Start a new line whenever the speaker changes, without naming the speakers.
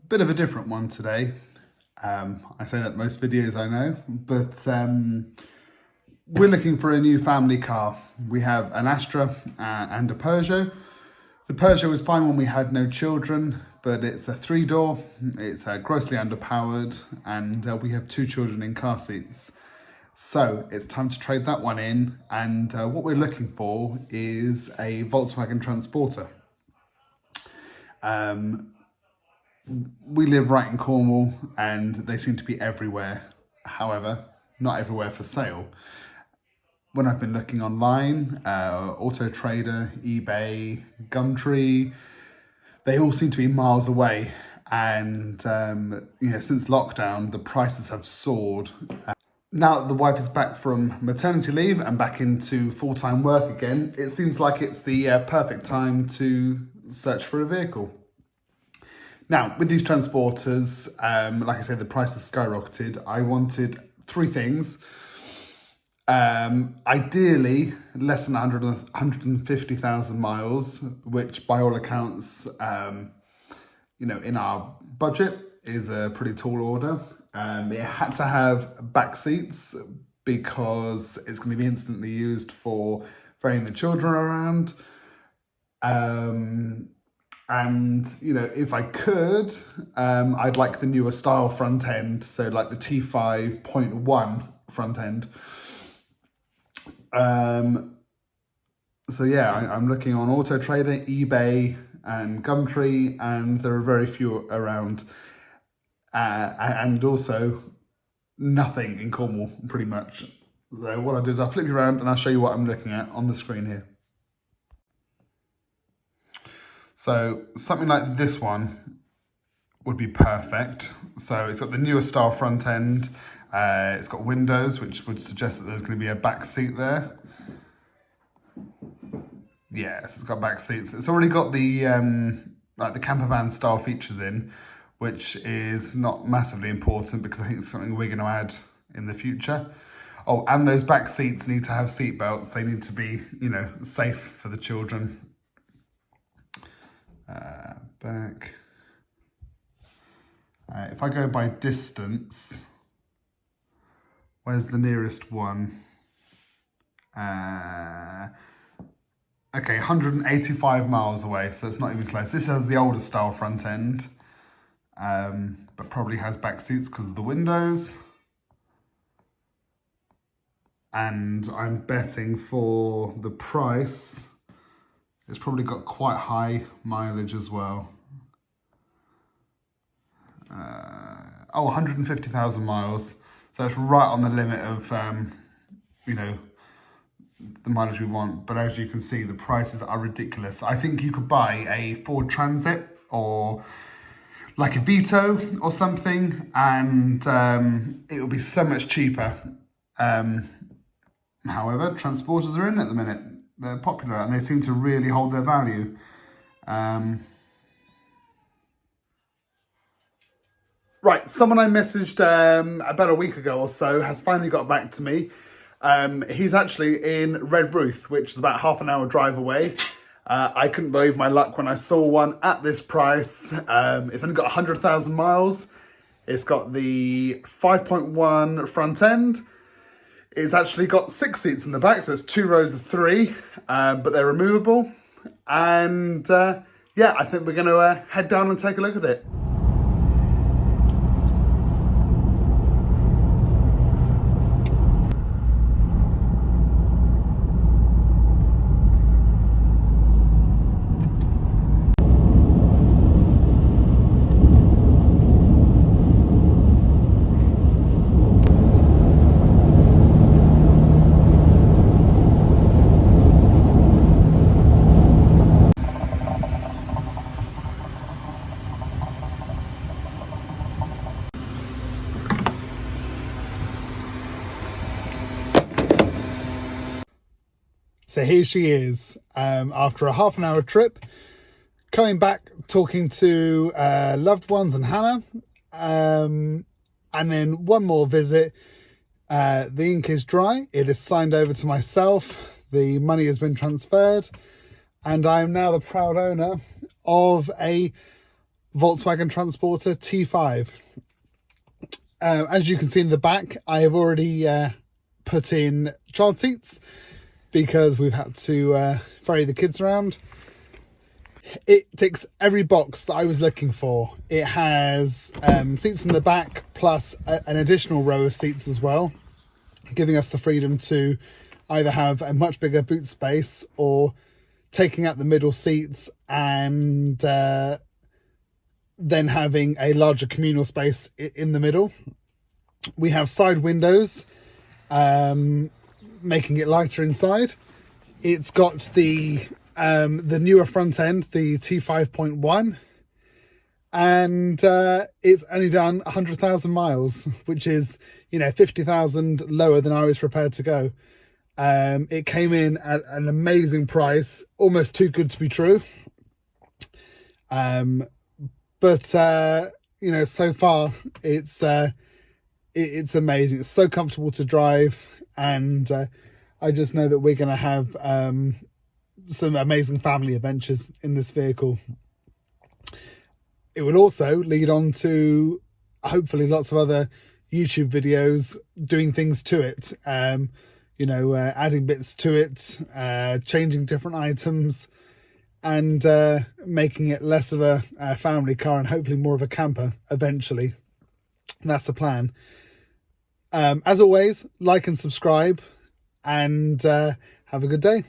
Bit of a different one today. I say that most videos I know, but we're looking for a new family car. We have an Astra and a Peugeot. The Peugeot was fine when we had no children, but it's a 3-door, it's grossly underpowered, and we have 2 children in car seats. So it's time to trade that one in, and what we're looking for is a Volkswagen Transporter. We live right in Cornwall and they seem to be everywhere. However, not everywhere for sale. When I've been looking online, Auto Trader, eBay, Gumtree, they all seem to be miles away. And since lockdown, the prices have soared. Now that the wife is back from maternity leave and back into full-time work again, it seems like it's the perfect time to search for a vehicle. Now, with these transporters, like I said, the price has skyrocketed. I wanted 3 things. Ideally, less than 150,000 miles, which by all accounts, in our budget is a pretty tall order. It had to have back seats because it's going to be instantly used for ferrying the children around. And, if I could, I'd like the newer style front end. So like the T5.1 front end. I'm looking on Auto Trader, eBay and Gumtree, and there are very few around. And also nothing in Cornwall, pretty much. So what I'll do is I'll flip you around and I'll show you what I'm looking at on the screen here. So something like this one would be perfect. So it's got the newer style front end. It's got windows, which would suggest that there's going to be a back seat there. Yes, it's got back seats. It's already got the the camper van style features in, which is not massively important because I think it's something we're going to add in the future. Oh, and those back seats need to have seat belts. They need to be, safe for the children. Back. If I go by distance, where's the nearest one? Okay, 185 miles away, so it's not even close. This has the older style front end, but probably has back seats because of the windows. And I'm betting for the price, it's probably got quite high mileage as well. 150,000 miles. So it's right on the limit of, the mileage we want. But as you can see, the prices are ridiculous. I think you could buy a Ford Transit or like a Vito or something, and it will be so much cheaper. However, transporters are in at the minute. They're popular and they seem to really hold their value. Right, someone I messaged about a week ago or so has finally got back to me. He's actually in Redruth, which is about half an hour drive away. I couldn't believe my luck when I saw one at this price. It's only got 100,000 miles. It's got the 5.1 front end. It's actually got 6 seats in the back, so it's 2 rows of 3, but they're removable. And I think we're going to head down and take a look at it. So here she is, after a half an hour trip, coming back, talking to loved ones and Hannah, and then one more visit. The ink is dry, it is signed over to myself, the money has been transferred, and I am now the proud owner of a Volkswagen Transporter T5. As you can see in the back, I have already put in child seats because we've had to ferry the kids around. It ticks every box that I was looking for. It has seats in the back plus an additional row of seats as well, giving us the freedom to either have a much bigger boot space or taking out the middle seats and then having a larger communal space in the middle. We have side windows, making it lighter inside. It's got the newer front end, the T5.1, and it's only done 100,000 miles, which is, 50,000 lower than I was prepared to go. It came in at an amazing price, almost too good to be true. But so far it's amazing. It's so comfortable to drive, and I just know that we're going to have some amazing family adventures in this vehicle. It will also lead on to hopefully lots of other YouTube videos doing things to it, adding bits to it, changing different items, and making it less of a family car and hopefully more of a camper eventually. That's the plan. As always, like and subscribe, and have a good day.